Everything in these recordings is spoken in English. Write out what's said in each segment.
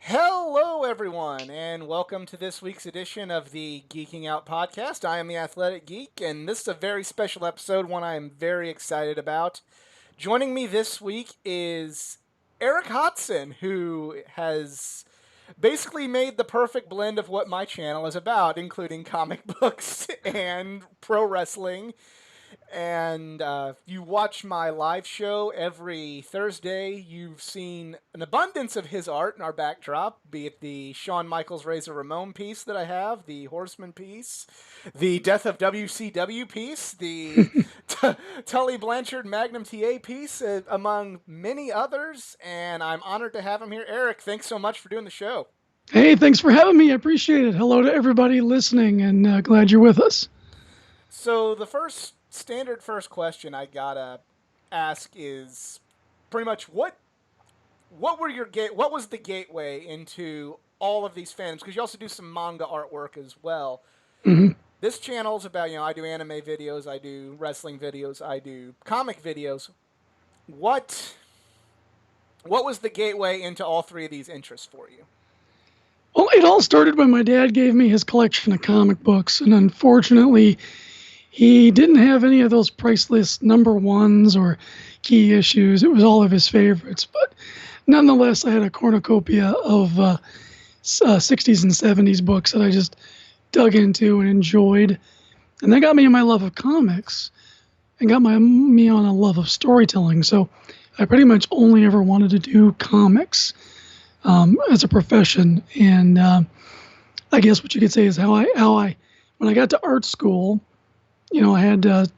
Hello, everyone, and welcome to this week's edition of the Geeking Out podcast. I am the Athletic Geek, and this is a very special episode, one I am very excited about. Joining me this week is Erik Hodson, who has basically made the perfect blend of what my channel is about, including comic books and pro wrestling. And you watch my live show every Thursday. You've seen an abundance of his art in our backdrop, be it the Shawn Michaels Razor Ramon piece that I have, the Horseman piece, the Death of WCW piece, the Tully Blanchard Magnum TA piece, among many others. And I'm honored to have him here. Erik, thanks so much for doing the show. Hey, thanks for having me. I appreciate it. Hello to everybody listening, and glad you're with us. So the first question I gotta ask is pretty much what was the gateway into all of these fandoms, because you also do some manga artwork as well. hmm This channel is about, I do anime videos, I do wrestling videos, I do comic videos. What was the gateway into all three of these interests for you? Well, it all started when my dad gave me his collection of comic books, and unfortunately, he didn't have any of those priceless number ones or key issues. It was all of his favorites, but nonetheless, I had a cornucopia of 60s and 70s books that I just dug into and enjoyed, and that got me in my love of comics and got me on a love of storytelling. So I pretty much only ever wanted to do comics as a profession, and I guess what you could say is how I when I got to art school, I had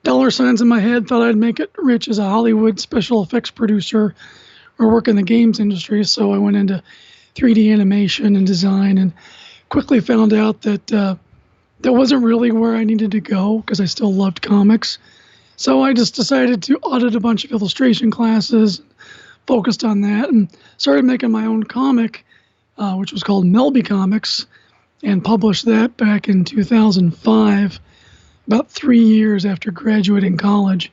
dollar signs in my head, thought I'd make it rich as a Hollywood special effects producer or work in the games industry. So I went into 3D animation and design, and quickly found out that that wasn't really where I needed to go because I still loved comics. So I just decided to audit a bunch of illustration classes, focused on that, and started making my own comic, which was called Melby Comics, and published that back in 2005, about 3 years after graduating college.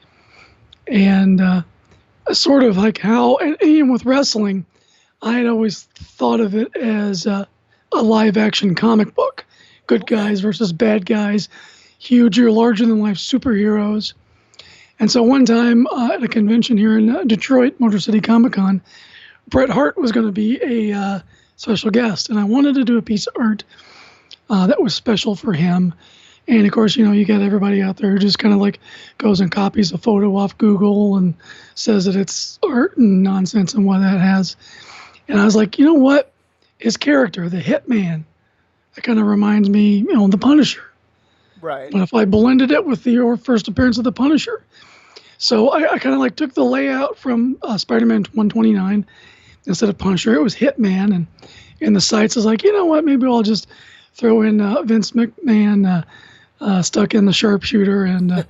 And sort of like how, and even with wrestling, I had always thought of it as a live action comic book, good Okay. guys versus bad guys, huge or larger than life superheroes. And so one time at a convention here in Detroit, Motor City Comic Con, Bret Hart was going to be a special guest, and I wanted to do a piece of art that was special for him. And of course, you got everybody out there who just kind of like goes and copies a photo off Google and says that it's art and nonsense and what that has. And I was like, you know what? His character, the Hitman, that kind of reminds me, the Punisher. Right. But if I blended it with the first appearance of the Punisher, so I kind of like took the layout from Spider-Man 129. Instead of Punisher, it was Hitman, and in the sites is like, you know what? Maybe I'll just throw in Vince McMahon stuck in the sharpshooter, and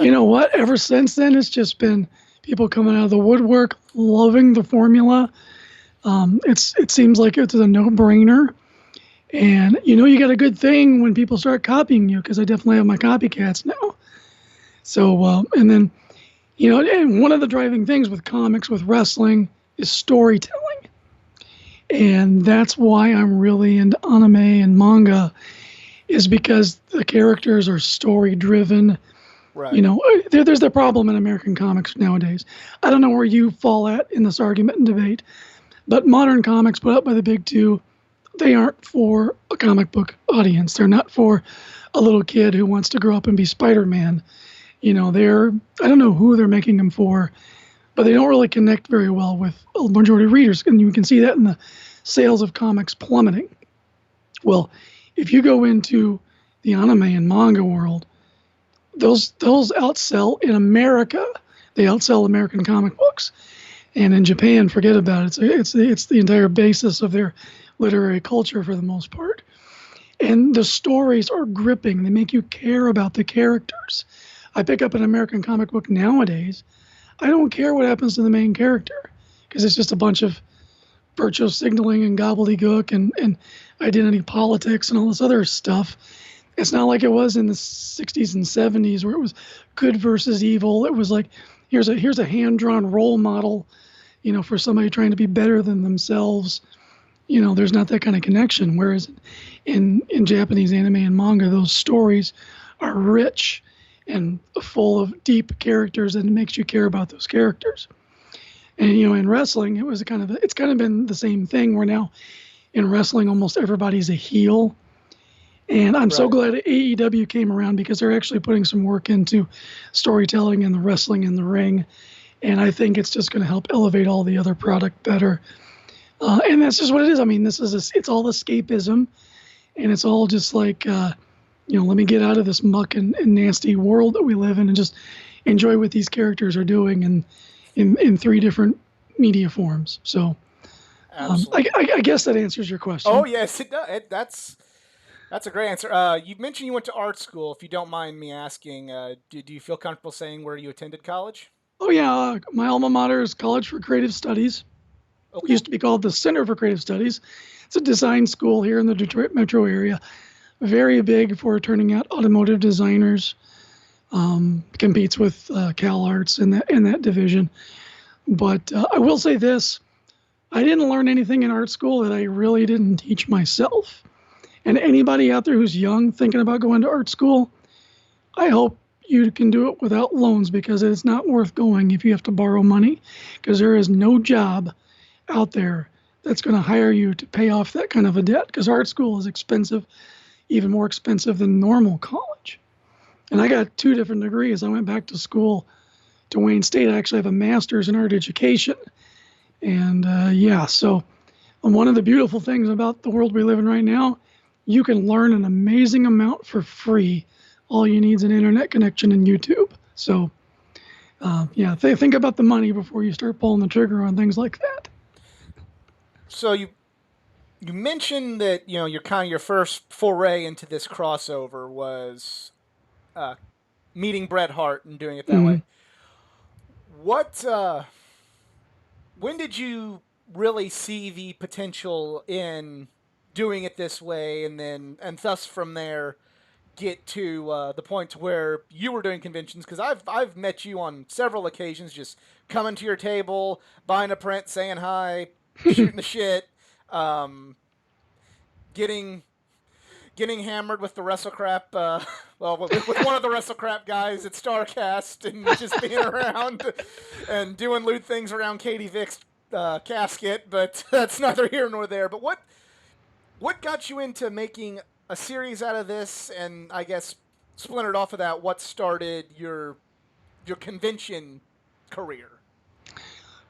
you know what? Ever since then, it's just been people coming out of the woodwork, loving the formula. It seems like it's a no-brainer, and you got a good thing when people start copying you, because I definitely have my copycats now. So and then and one of the driving things with comics, with wrestling, is storytelling. And that's why I'm really into anime and manga, is because the characters are story driven. Right. There's the problem in American comics nowadays. I don't know where you fall at in this argument and debate, but modern comics put up by the big two, they aren't for a comic book audience. They're not for a little kid who wants to grow up and be Spider-Man. I don't know who they're making them for, but they don't really connect very well with a majority of readers. And you can see that in the sales of comics plummeting. Well, if you go into the anime and manga world, those outsell in America. They outsell American comic books, and in Japan, forget about it. It's the entire basis of their literary culture for the most part. And the stories are gripping. They make you care about the characters. I pick up an American comic book nowadays, I don't care what happens to the main character, because it's just a bunch of virtue signaling and gobbledygook and identity politics and all this other stuff. It's not like it was in the 60s and 70s where it was good versus evil. It was like, here's a hand-drawn role model, for somebody trying to be better than themselves. there's not that kind of connection. Whereas in Japanese anime and manga, those stories are rich and full of deep characters, and it makes you care about those characters. And in wrestling, it's kind of been the same thing. Where now in wrestling, almost everybody's a heel. And I'm so Right. glad AEW came around, because they're actually putting some work into storytelling and the wrestling in the ring. And I think it's just going to help elevate all the other product better. And that's just what it is. I mean, it's all escapism, and it's all just like, let me get out of this muck and nasty world that we live in, and just enjoy what these characters are doing in three different media forms. So Absolutely. I guess that answers your Oh question. yes, it does. That's a great answer. You mentioned you went to art school. If you don't mind me asking, do you feel comfortable saying where you attended college? Oh yeah, my alma mater is College for Creative Studies. It Okay. used to be called the Center for Creative Studies. It's a design school here in the Detroit metro area. Very big for turning out automotive designers. Competes with Cal Arts in that division. But I will say this: I didn't learn anything in art school that I really didn't teach myself. And anybody out there who's young thinking about going to art school, I hope you can do it without loans, because it's not worth going if you have to borrow money, because there is no job out there that's going to hire you to pay off that kind of a debt, because art school is expensive, even more expensive than normal college. And I got two different degrees. I went back to school to Wayne State. I actually have a master's in art education. And so one of the beautiful things about the world we live in right now, you can learn an amazing amount for free. All you need is an internet connection and YouTube. So, think about the money before you start pulling the trigger on things like that. So you mentioned that your kind of your first foray into this crossover was uh, meeting Bret Hart and doing it that way. Mm. What when did you really see the potential in doing it this way, and thus from there get to the point where you were doing conventions? Because I've met you on several occasions, just coming to your table, buying a print, saying hi, shooting the shit, um, getting getting hammered with the WrestleCrap, well, with one of the WrestleCrap guys at Starcast, and just being around and doing lewd things around Katie Vick's casket. But that's neither here nor there. But what got you into making a series out of this, and I guess splintered off of that, what started your convention career?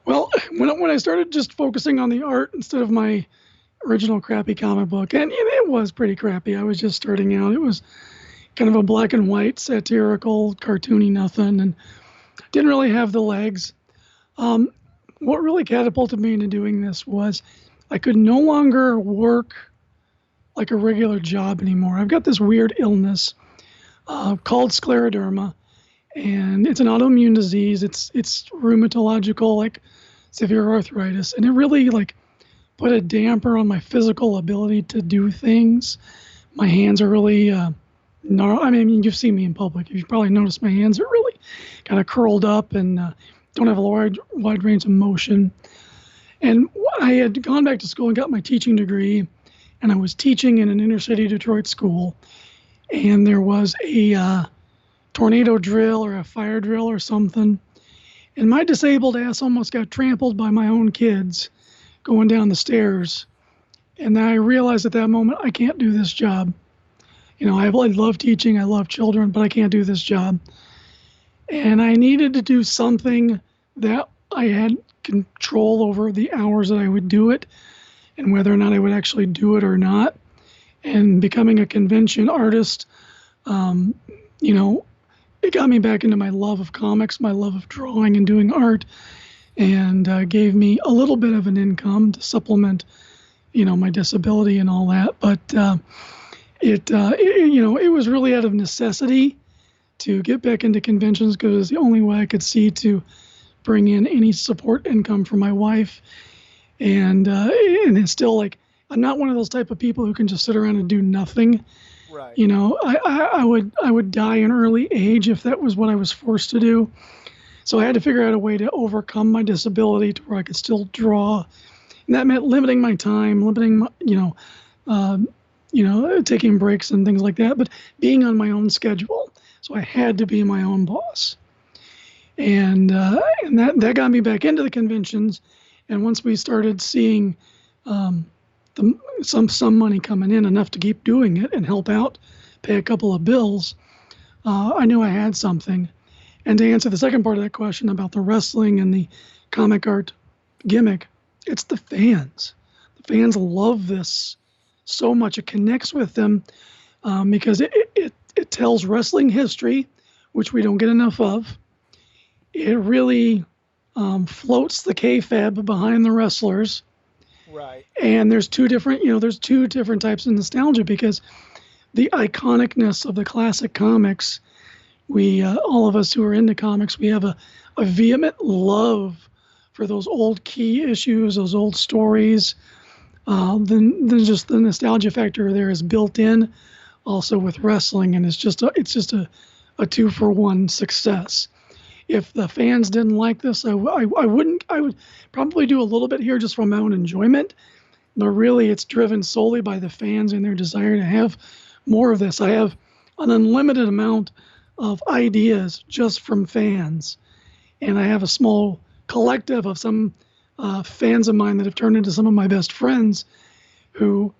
Well, when I started just focusing on the art instead of my original crappy comic book, and it was pretty crappy. I was just starting out. It was kind of a black and white, satirical, cartoony nothing, and didn't really have the legs. Um, what really catapulted me into doing this was I could no longer work like a regular job anymore. I've got this weird illness called scleroderma, and it's an autoimmune disease. It's rheumatological, like severe arthritis, and it really like put a damper on my physical ability to do things. My hands are really I mean, you've seen me in public. You've probably noticed my hands are really kind of curled up and don't have a wide range of motion. And I had gone back to school and got my teaching degree, and I was teaching in an inner city Detroit school. And there was a tornado drill or a fire drill or something. And my disabled ass almost got trampled by my own kids going down the stairs. And then I realized at that moment, I can't do this job. I love teaching, I love children, but I can't do this job. And I needed to do something that I had control over the hours that I would do it and whether or not I would actually do it or not. And becoming a convention artist, it got me back into my love of comics, my love of drawing and doing art, and gave me a little bit of an income to supplement, my disability and all that. But it was really out of necessity to get back into conventions, because it was the only way I could see to bring in any support income for my wife. And it's still like, I'm not one of those type of people who can just sit around and do nothing. Right. I would die in early age if that was what I was forced to do. So I had to figure out a way to overcome my disability to where I could still draw And that meant limiting my time, limiting my, taking breaks and things like that, but being on my own schedule. So I had to be my own boss, and that got me back into the conventions. And once we started seeing um, some money coming in, enough to keep doing it and help out, pay a couple of bills, I knew I had something. And to answer the second part of that question about the wrestling and the comic art gimmick, it's the fans. The fans love this so much. It connects with them because it tells wrestling history, which we don't get enough of. It really floats the kayfabe behind the wrestlers. Right. And there's two different types of nostalgia because the iconicness of the classic comics, we all of us who are into comics, we have a vehement love for those old key issues, those old stories. Then just the nostalgia factor there is built in also with wrestling, and it's just a 2-for-1 success. If the fans didn't like this, I would probably do a little bit here just for my own enjoyment, but really it's driven solely by the fans and their desire to have more of this. I have an unlimited amount of ideas just from fans, and I have a small collective of some fans of mine that have turned into some of my best friends who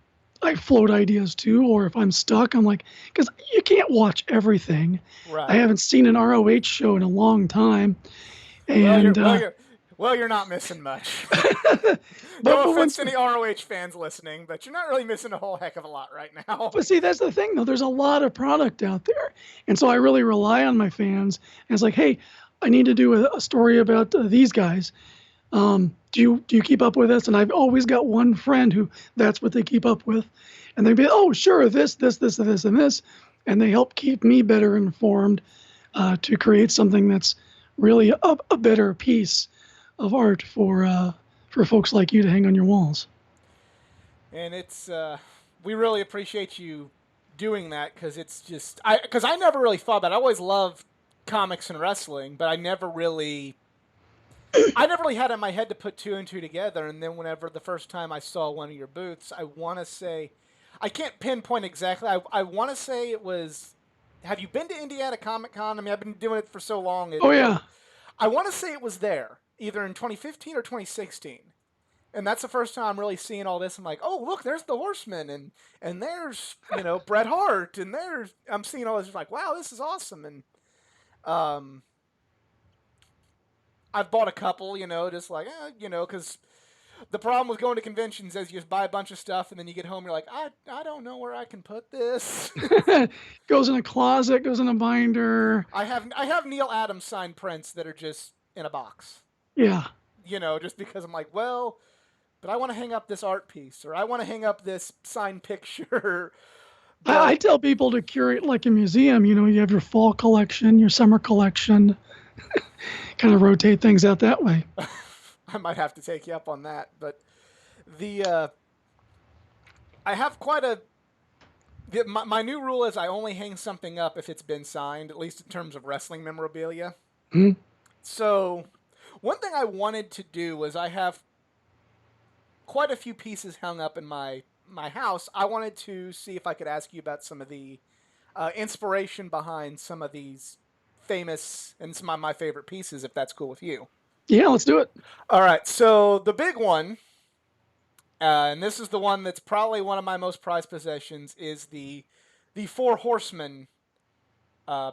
I float ideas to, or if I'm stuck, I'm like, because you can't watch everything. Right. I haven't seen an ROH show in a long time, Well, and you're not missing much. but No offense once, to any ROH fans listening, but you're not really missing a whole heck of a lot right now. but see, that's the thing though. There's a lot of product out there, and so I really rely on my fans. And it's like, hey, I need to do a story about these guys. Do you keep up with this? And I've always got one friend who that's what they keep up with, and they'd be, oh, sure, this, and this, and they help keep me better informed to create something that's really a better piece of art for folks like you to hang on your walls. And it's we really appreciate you doing that because it's just I never really thought about it. I always loved comics and wrestling, but I never really had it in my head to put two and two together. And then whenever the first time I saw one of your booths, I want to say, I can't pinpoint exactly. I want to say it was. Have you been to Indiana Comic Con? I mean, I've been doing it for so long. Oh yeah, I want to say it was there, either in 2015 or 2016. And that's the first time I'm really seeing all this. I'm like, oh, look, there's the Horseman, and there's Bret Hart, and I'm seeing all this. Like, wow, this is awesome. And um, I've bought a couple, just like, because the problem with going to conventions is you buy a bunch of stuff and then you get home, you're like, I don't know where I can put this. goes in a closet, goes in a binder. I have Neil Adams signed prints that are just in a box. Yeah. Just because I'm like, well, but I want to hang up this art piece or I want to hang up this signed picture. I tell people to curate like a museum. You have your fall collection, your summer collection, kind of rotate things out that way. I might have to take you up on that, but I have quite a. My new rule is I only hang something up if it's been signed, at least in terms of wrestling memorabilia. Hmm. So, one thing I wanted to do was I have quite a few pieces hung up in my house. I wanted to see if I could ask you about some of the inspiration behind some of these famous and some of my favorite pieces, if that's cool with you. Yeah, let's do it. All right, so the big one, and this is the one that's probably one of my most prized possessions, is the Four Horsemen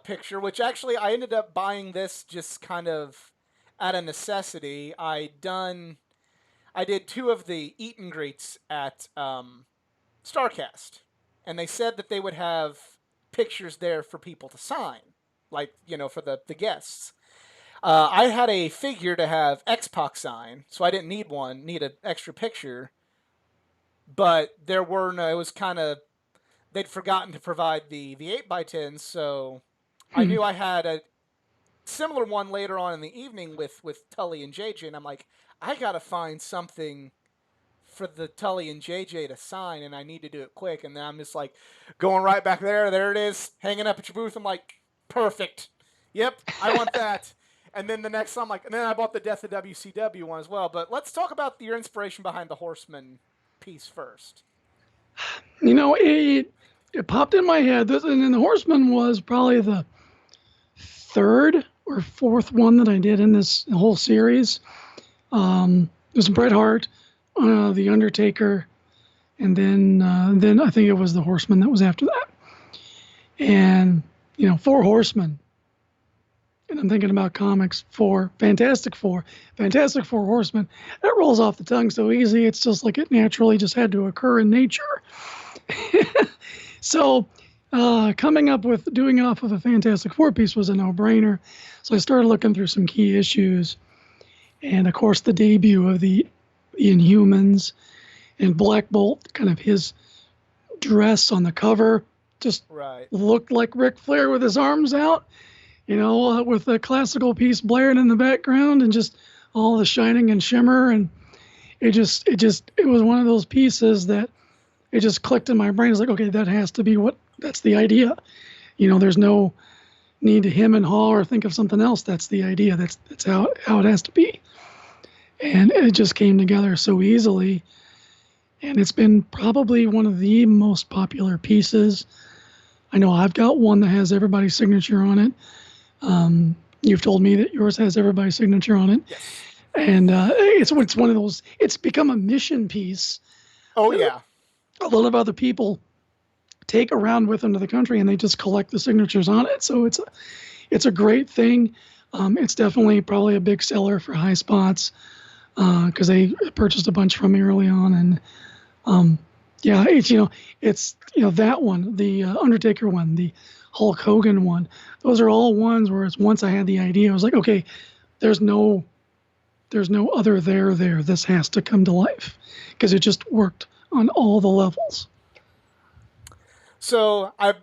picture. Which actually I ended up buying this just kind of out of necessity. I did two of the eat and greets at Starcast, and they said that they would have pictures there for people to sign, like for the guests. I had a figure to have X-Pac sign, so I didn't need an extra picture. But there were no. It was kind of they'd forgotten to provide the 8x10, so I Hmm. knew I had a similar one later on in the evening with Tully and JJ, and I'm like, I gotta find something for the Tully and JJ to sign, and I need to do it quick. And then I'm just like going right back there. There it is, hanging up at your booth. I'm like, perfect. Yep, I want that. And then the next I'm like, and then I bought the Death of WCW one as well. But let's talk about your inspiration behind the Horseman piece first. It popped in my head. And then the Horseman was probably the third or fourth one that I did in this whole series. It was Bret Hart, the Undertaker, and then I think it was the Horseman that was after that. And Four Horsemen. And I'm thinking about comics, Fantastic Four Horsemen. That rolls off the tongue so easy. It's just like it naturally just had to occur in nature. So coming up with doing it off of a Fantastic Four piece was a no-brainer. So I started looking through some key issues. And, of course, the debut of the Inhumans and Black Bolt, kind of his dress on the cover, just looked like Ric Flair with his arms out, with the classical piece blaring in the background and just all the shining and shimmer. And it was one of those pieces that it just clicked in my brain. It's like, okay, that's the idea. There's no need to hem and haw or think of something else. That's the idea. That's how it has to be. And it just came together so easily. And it's been probably one of the most popular pieces. I know I've got one that has everybody's signature on it. You've told me that yours has everybody's signature on it. Yes. And it's one of those, it's become a mission piece. Oh, yeah. A lot of other people take around with them to the country and they just collect the signatures on it. So it's a great thing. It's definitely probably a big seller for Highspots because they purchased a bunch from me early on. And it's that one, the Undertaker one, the Hulk Hogan one. Those are all ones where it's once I had the idea, I was like, okay, there's no other there. This has to come to life because it just worked on all the levels. So I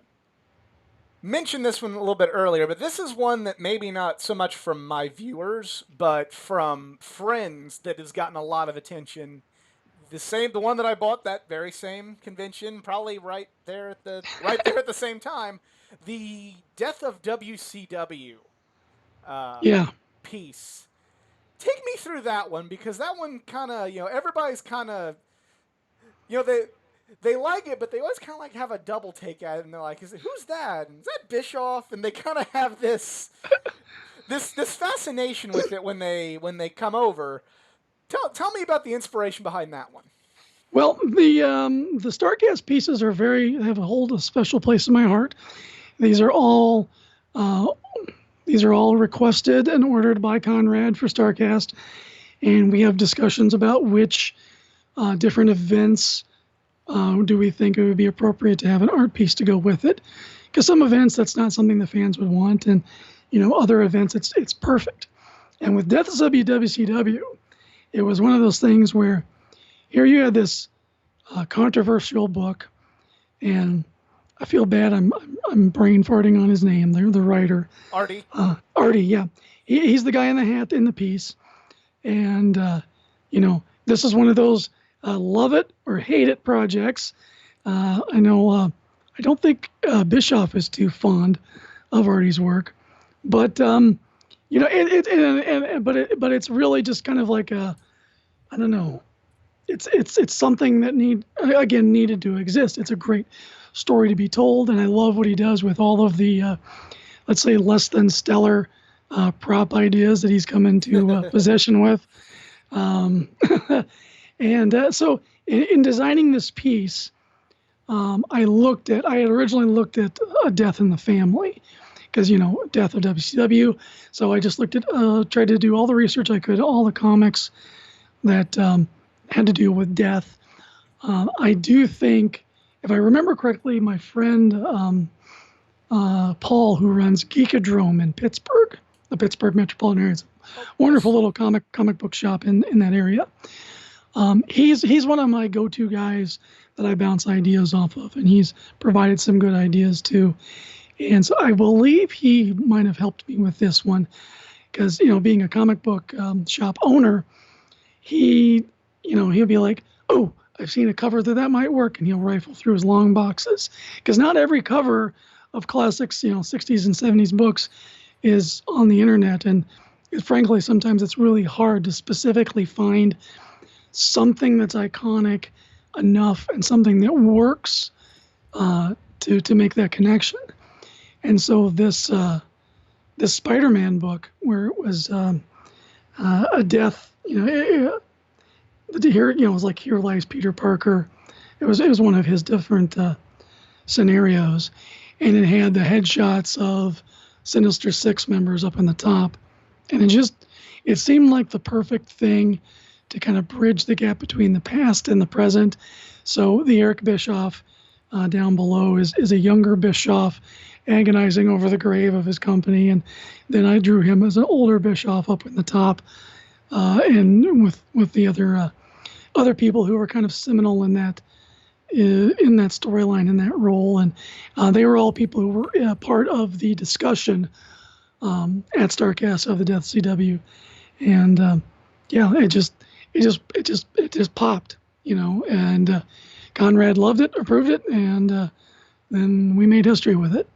mentioned this one a little bit earlier, but this is one that maybe not so much from my viewers, but from friends that has gotten a lot of attention. The one that I bought that very same convention, probably right there at the same time, the Death of WCW piece. Take me through that one because that one kind of everybody's kind of they like it, but they always kind of like have a double take at it, and they're like, who's that? And is that Bischoff? And they kind of have this fascination with it when they come over. Tell me about the inspiration behind that one. Well, the Starcast pieces hold a special place in my heart. These are all requested and ordered by Conrad for Starcast, and we have discussions about which different events do we think it would be appropriate to have an art piece to go with it. Because some events, that's not something the fans would want, and other events, it's perfect. And with Death of WCW, it was one of those things where here you had this controversial book, and I feel bad. I'm brain farting on his name. They're the writer. Artie. Artie, yeah. He's the guy in the hat in the piece, and this is one of those love it or hate it projects. I don't think Bischoff is too fond of Artie's work, but but it's really just kind of like I don't know. It's something that needed to exist. It's a great story to be told, and I love what he does with all of the let's say less than stellar prop ideas that he's come into possession with. So in designing this piece, I had originally looked at A Death in the Family, because, Death of WCW. So I just tried to do all the research I could, all the comics that had to do with death. I do think, if I remember correctly, my friend Paul, who runs Geekadrome in Pittsburgh, the Pittsburgh metropolitan area, wonderful little comic book shop in that area. He's one of my go-to guys that I bounce ideas off of, and he's provided some good ideas too. And so I believe he might have helped me with this one, because being a comic book shop owner, he'll be like, oh, I've seen a cover that might work, and he'll rifle through his long boxes, because not every cover of classics, 60s and 70s books is on the internet, and frankly, sometimes it's really hard to specifically find something that's iconic enough and something that works to make that connection. And so this Spider-Man book, where it was a death, here it was like here lies Peter Parker. It was one of his different scenarios, and it had the headshots of Sinister Six members up in the top, and it seemed like the perfect thing to kind of bridge the gap between the past and the present. So the Eric Bischoff down below is a younger Bischoff agonizing over the grave of his company, and then I drew him as an older Bischoff up in the top, and with the other people who were kind of seminal in that storyline, in that role, and they were all people who were part of the discussion at Starcast of the Death CW, and yeah, it just popped, and Conrad loved it, approved it, and then we made history with it.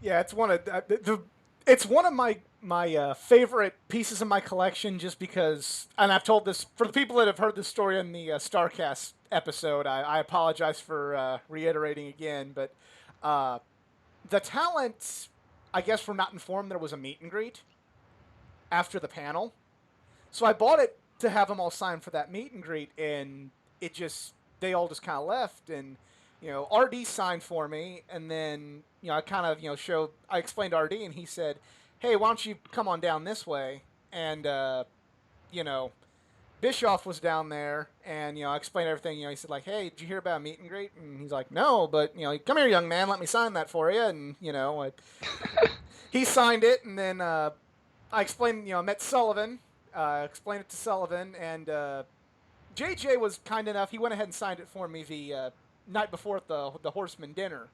Yeah, it's one of my favorite pieces of my collection, just because. And I've told this for the people that have heard this story in the Starcast episode. I apologize for reiterating again, but uh, the talent, I guess, were not informed there was a meet and greet after the panel, so I bought it to have them all sign for that meet and greet, and it just they all just kind of left, and RD signed for me, and then I kind of I explained to RD, and he said, "Hey, why don't you come on down this way?" And you know Bischoff was down there, and I explained everything. He said like, "Hey, did you hear about meet and greet?" And he's like, "No, but come here, young man, let me sign that for you." And he signed it, and then I explained, I met Sullivan, explained it to Sullivan, and JJ was kind enough. He went ahead and signed it for me the night before at the Horseman dinner.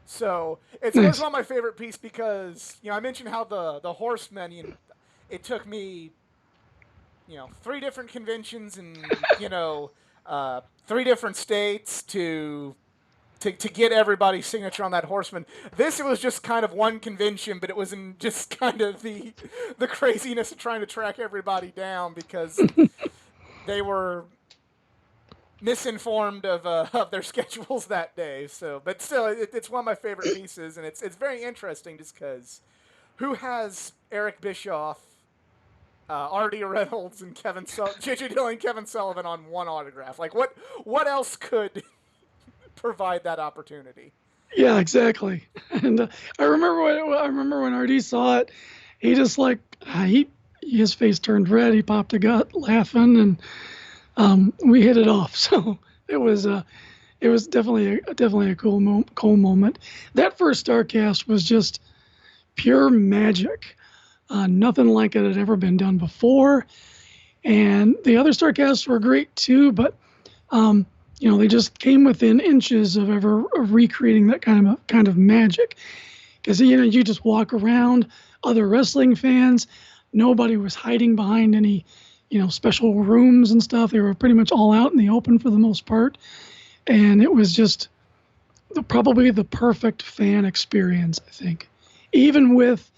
So it's Nice. one of my favorite pieces because I mentioned how the Horsemen. It took me 3 different conventions and three different states to get everybody's signature on that Horseman. This it was just kind of one convention, but it was in just kind of the craziness of trying to track everybody down because they were misinformed of their schedules that day. So, but still, it's one of my favorite pieces, and it's very interesting just because who has Eric Bischoff, R.D. Reynolds, and J.J. Dillon, and Kevin Sullivan on one autograph? Like, what else could provide that opportunity? Yeah, exactly. And I remember when RD saw it, he just like his face turned red. He popped a gut laughing, and we hit it off. So it was definitely a cool moment. That first Starcast was just pure magic. Nothing like it had ever been done before, and the other Starcasts were great too. But they just came within inches of recreating that kind of magic. Because you just walk around, other wrestling fans, nobody was hiding behind any special rooms and stuff. They were pretty much all out in the open for the most part, and it was just probably the perfect fan experience, I think. Even with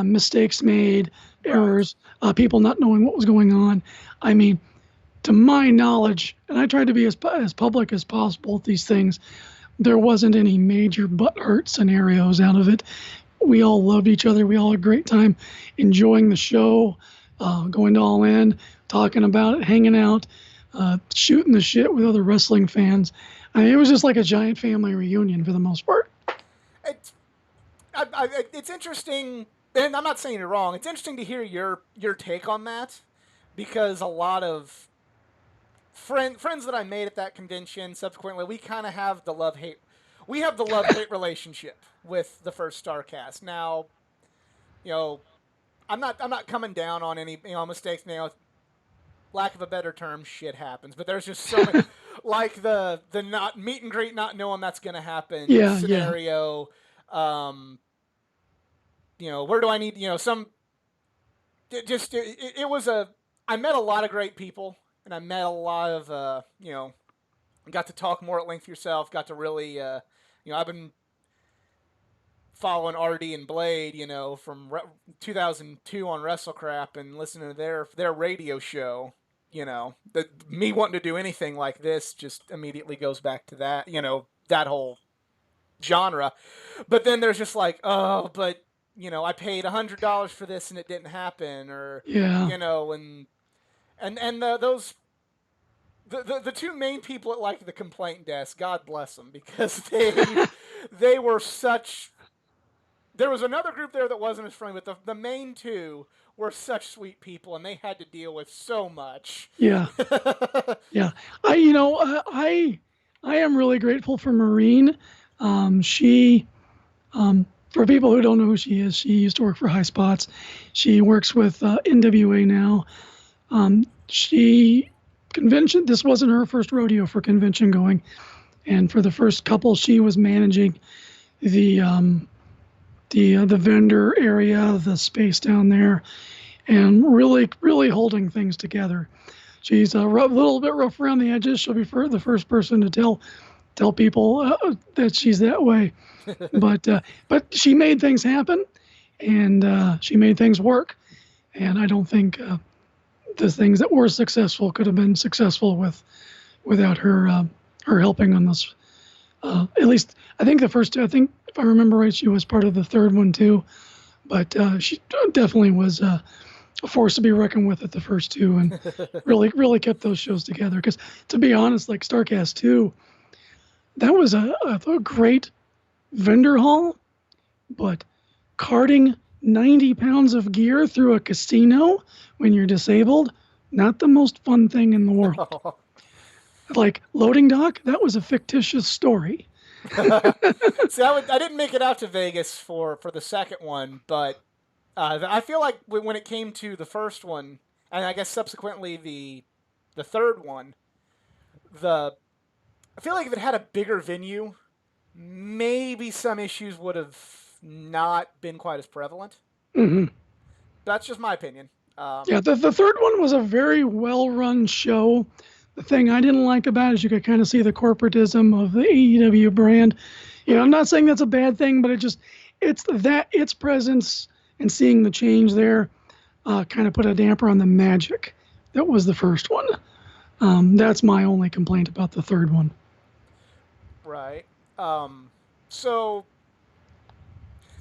mistakes made, Right. errors, people not knowing what was going on. I mean, to my knowledge, and I tried to be as public as possible with these things, there wasn't any major butt hurt scenarios out of it. We all loved each other. We all had a great time enjoying the show, going to All In, talking about it, hanging out, shooting the shit with other wrestling fans. I mean, it was just like a giant family reunion for the most part. It's it's interesting, and I'm not saying you're wrong. It's interesting to hear your take on that because a lot of friends that I made at that convention subsequently, we kind of have the love hate. We have the love hate relationship with the first Starcast. Now, you know, I'm not coming down on any mistakes. Lack of a better term, shit happens. But there's just so many, like the not meet and greet, not knowing that's going to happen Yeah, yeah, scenario. Um, where do I need some? It was a. I met a lot of great people, and I met a lot of got to talk more at length yourself. Got to really I've been following RD and Blade, from 2002 on WrestleCrap and listening to their radio show, me wanting to do anything like this just immediately goes back to that, that whole genre. But then there's just like, oh, but I paid $100 for this and it didn't happen, or Yeah. those the two main people at like the complaint desk, God bless them, because they were such. There was another group there that wasn't as friendly, but the main two were such sweet people, and they had to deal with so much. Yeah. Yeah. I am really grateful for Maureen. She, for people who don't know who she is, she used to work for Highspots. She works with NWA now. This wasn't her first rodeo for convention going. And for the first couple, she was managing the vendor area, the space down there, and really, really holding things together. She's a little bit rough around the edges. She'll be the first person to tell people that she's that way. But she made things happen, and she made things work. And I don't think the things that were successful could have been successful without her helping on this. At least I think the first two. I think if I remember right, she was part of the third one too. But she definitely was a force to be reckoned with at the first two, and really kept those shows together. Because to be honest, like Starcast 2, that was a great vendor haul, but carting 90 pounds of gear through a casino when you're disabled, not the most fun thing in the world. Like loading dock, that was a fictitious story. See, I didn't make it out to Vegas for the second one, but I feel like when it came to the first one, and I guess subsequently the third one, I feel like if it had a bigger venue, maybe some issues would have not been quite as prevalent. Mm-hmm. That's just my opinion. Yeah, the third one was a very well-run show. The thing I didn't like about it is you could kind of see the corporatism of the AEW brand. I'm not saying that's a bad thing, but its presence and seeing the change there kind of put a damper on the magic. That was the first one. That's my only complaint about the third one. Right. So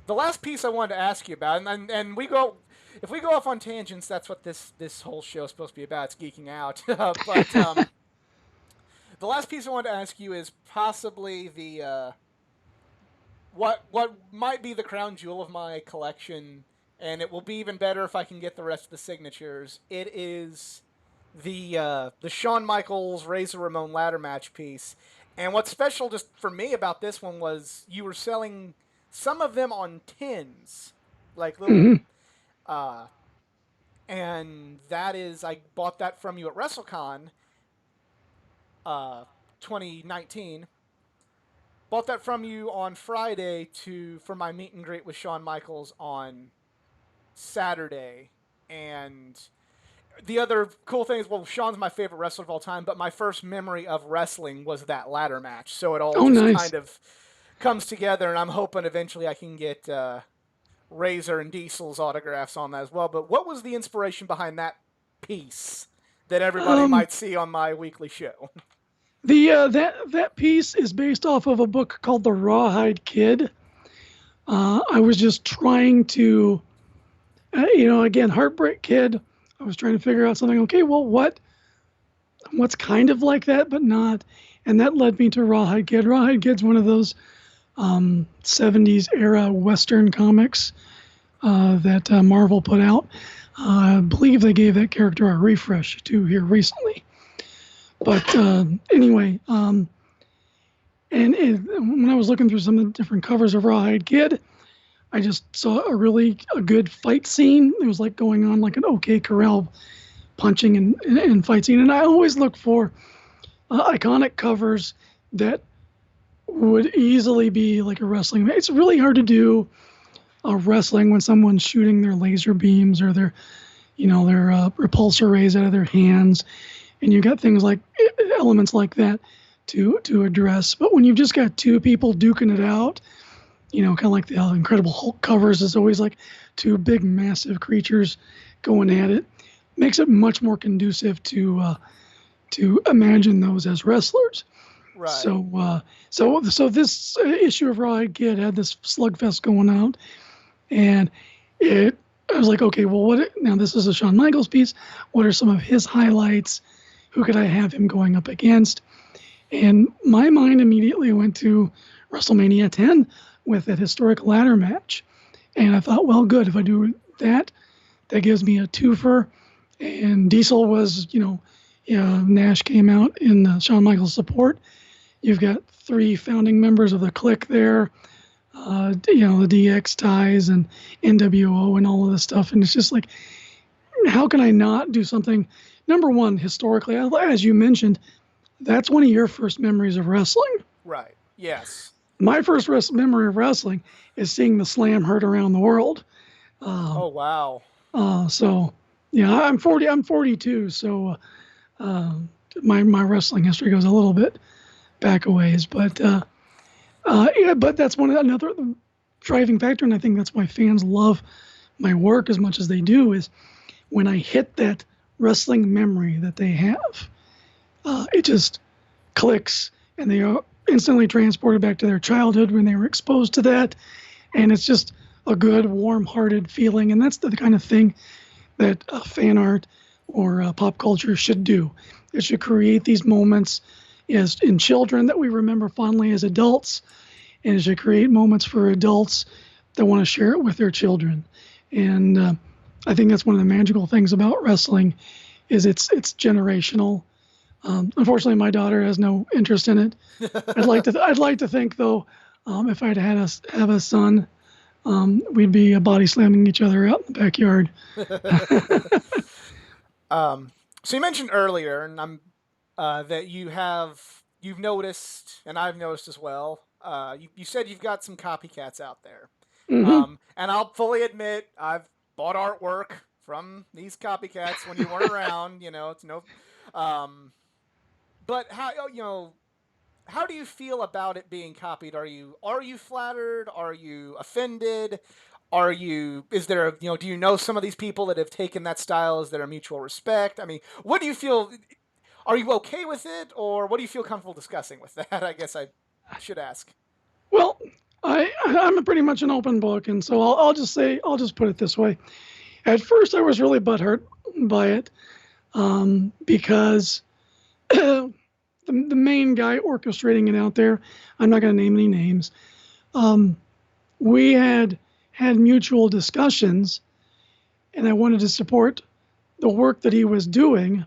the last piece I wanted to ask you about, and if we go off on tangents, that's what this whole show is supposed to be about. It's geeking out. But the last piece I wanted to ask you is possibly the what might be the crown jewel of my collection, and it will be even better if I can get the rest of the signatures. It is the Shawn Michaels Razor Ramon ladder match piece. And what's special just for me about this one was you were selling some of them on tins, like little. Mm-hmm. And that is, I bought that from you at WrestleCon 2019. Bought that from you on Friday for my meet and greet with Shawn Michaels on Saturday. And the other cool thing is, well, Shawn's my favorite wrestler of all time, but my first memory of wrestling was that ladder match. So it all nice. kind of comes together, and I'm hoping eventually I can get Razor and Diesel's autographs on that as well. But what was the inspiration behind that piece that everybody might see on my weekly show? That piece is based off of a book called The Rawhide Kid. I was just trying to, again, Heartbreak Kid. I was trying to figure out something. Okay, well, what's kind of like that, but not, and that led me to Rawhide Kid. Rawhide Kid's one of those 70s era Western comics that Marvel put out. I believe they gave that character a refresh too here recently. But anyway, and when I was looking through some of the different covers of Rawhide Kid, I just saw a good fight scene. It was like going on like an OK Corral punching and fight scene. And I always look for iconic covers that would easily be like a wrestling. It's really hard to do wrestling when someone's shooting their laser beams or their repulsor rays out of their hands, and you got things like elements like that to address. But when you've just got two people duking it out, kind of like the Incredible Hulk covers. Is always like two big, massive creatures going at it. Makes it much more conducive to imagine those as wrestlers. Right. So this issue of Raw Kid had this slugfest going out, and I was like, okay, well, now this is a Shawn Michaels piece. What are some of his highlights? Who could I have him going up against? And my mind immediately went to WrestleMania 10 with that historic ladder match. And I thought, well, good. If I do that, that gives me a twofer. And Diesel was, Nash came out in Shawn Michaels' support. You've got 3 founding members of the Clique there, the DX ties and NWO and all of this stuff. And it's just like, how can I not do something? Number one, historically, as you mentioned, that's one of your first memories of wrestling. Right. Yes. My first memory of wrestling is seeing the Slam heard around the world. Oh, wow. So, yeah, I'm 40. I'm 42. So, my wrestling history goes a little bit back a ways, but but that's another driving factor, and I think that's why fans love my work as much as they do. Is when I hit that wrestling memory that they have, it just clicks, and they are instantly transported back to their childhood when they were exposed to that, and it's just a good, warm-hearted feeling, and that's the kind of thing that fan art or pop culture should do. It should create these moments as in children that we remember fondly as adults, and it should create moments for adults that want to share it with their children. And I think that's one of the magical things about wrestling is it's generational. Unfortunately, my daughter has no interest in it. I'd like to think though, if I'd have a son, we'd be body slamming each other out in the backyard. So you mentioned earlier, and that you've noticed, and I've noticed as well. You said you've got some copycats out there, Mm-hmm. and I'll fully admit I've bought artwork from these copycats when you weren't around. It's no. But how do you feel about it being copied? Are you flattered? Are you offended? Is there do you know some of these people that have taken that style? Is there a mutual respect? I mean, what do you feel? Are you okay with it, or what do you feel comfortable discussing with that? I guess I should ask. Well, I'm pretty much an open book, and so I'll just put it this way. At first, I was really butthurt by it because the main guy orchestrating it out there, I'm not going to name any names. We had mutual discussions, and I wanted to support the work that he was doing.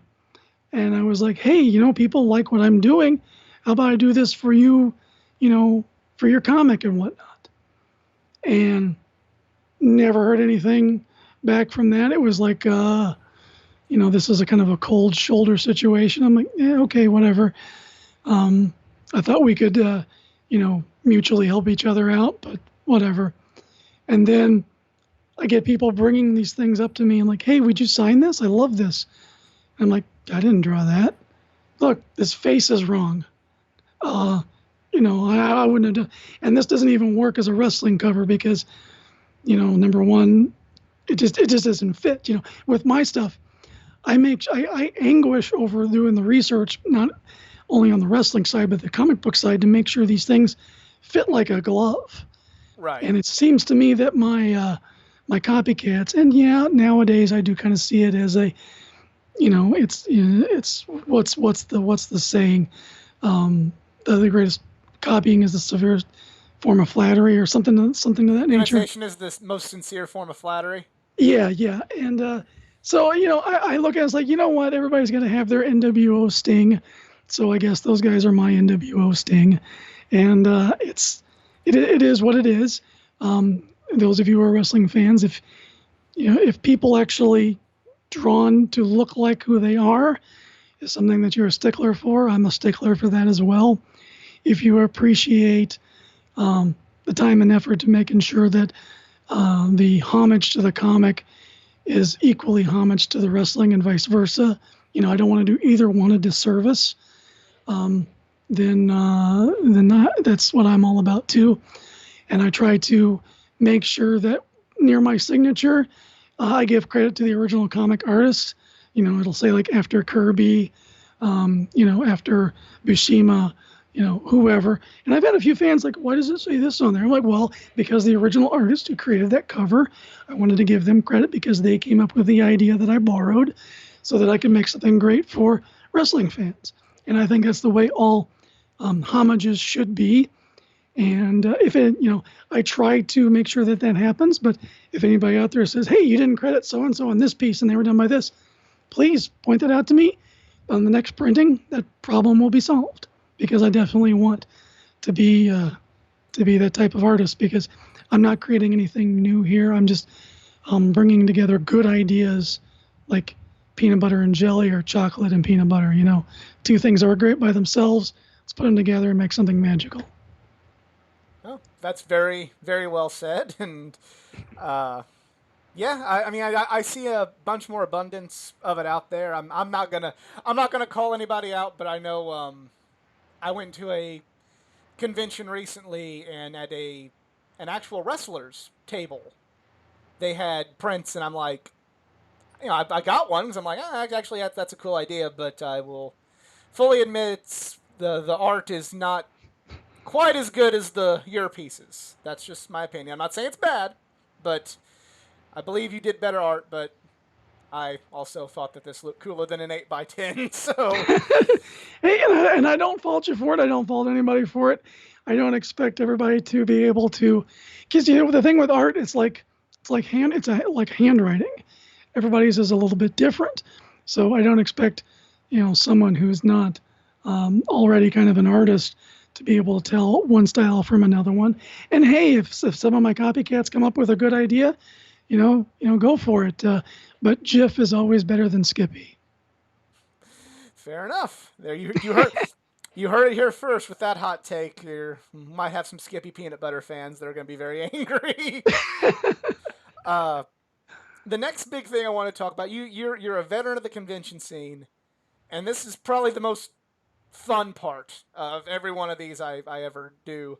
And I was like, hey, people like what I'm doing. How about I do this for you, for your comic and whatnot? And never heard anything back from that. It was like, this is a kind of a cold shoulder situation. I'm like, yeah, okay, whatever. I thought we could, mutually help each other out, but whatever. And then I get people bringing these things up to me and like, hey, would you sign this? I love this. I'm like, I didn't draw that. Look, this face is wrong. I wouldn't have done. And this doesn't even work as a wrestling cover because, number one, it just doesn't fit. With my stuff, I anguish over doing the research, not only on the wrestling side but the comic book side, to make sure these things fit like a glove. Right. And it seems to me that my copycats, and yeah, nowadays I do kind of see it as a, it's what's the saying? The greatest copying is the severest form of flattery, or something to that nature. Imitation is the most sincere form of flattery. Yeah, and so I look at it as like, what, everybody's got to have their NWO sting, so I guess those guys are my NWO sting, and it is what it is. Those of you who are wrestling fans, if people actually drawn to look like who they are is something that you're a stickler for, I'm a stickler for that as well. If you appreciate the time and effort to making sure that the homage to the comic is equally homage to the wrestling and vice versa, I don't want to do either one a disservice, then that's what I'm all about too. and I try to make sure that near my signature, I give credit to the original comic artist. It'll say like after Kirby, after Bushima, whoever. And I've had a few fans like, why does it say this on there? I'm like, well, because the original artist who created that cover, I wanted to give them credit because they came up with the idea that I borrowed so that I could make something great for wrestling fans. And I think that's the way all homages should be. And I try to make sure that happens. But if anybody out there says, hey, you didn't credit so-and-so on this piece and they were done by this, please point that out to me. On the next printing, that problem will be solved, because I definitely want to be that type of artist, because I'm not creating anything new here. I'm just bringing together good ideas like peanut butter and jelly or chocolate and peanut butter. Two things that are great by themselves. Let's put them together and make something magical. Oh, that's very, very well said. And yeah, I mean, I see a bunch more abundance of it out there. I'm not gonna call anybody out, but I know I went to a convention recently, and at an actual wrestlers table, they had prints, and I'm like, I got one because I'm like, actually that's a cool idea, but I will fully admit the art is not quite as good as your pieces. That's just my opinion. I'm not saying it's bad, but I believe you did better art, but I also thought that this looked cooler than an 8x10. So, hey, and I don't fault you for it. I don't fault anybody for it. I don't expect everybody to be able to, because the thing with art, it's like handwriting. Everybody's is a little bit different. So I don't expect someone who's not already kind of an artist to be able to tell one style from another one. And hey, if some of my copycats come up with a good idea, go for it. But Jif is always better than Skippy. Fair enough. There you heard it here first with that hot take. You might have some Skippy peanut butter fans that are going to be very angry. The next big thing I want to talk about, you're a veteran of the convention scene, and this is probably the most fun part of every one of these I ever do.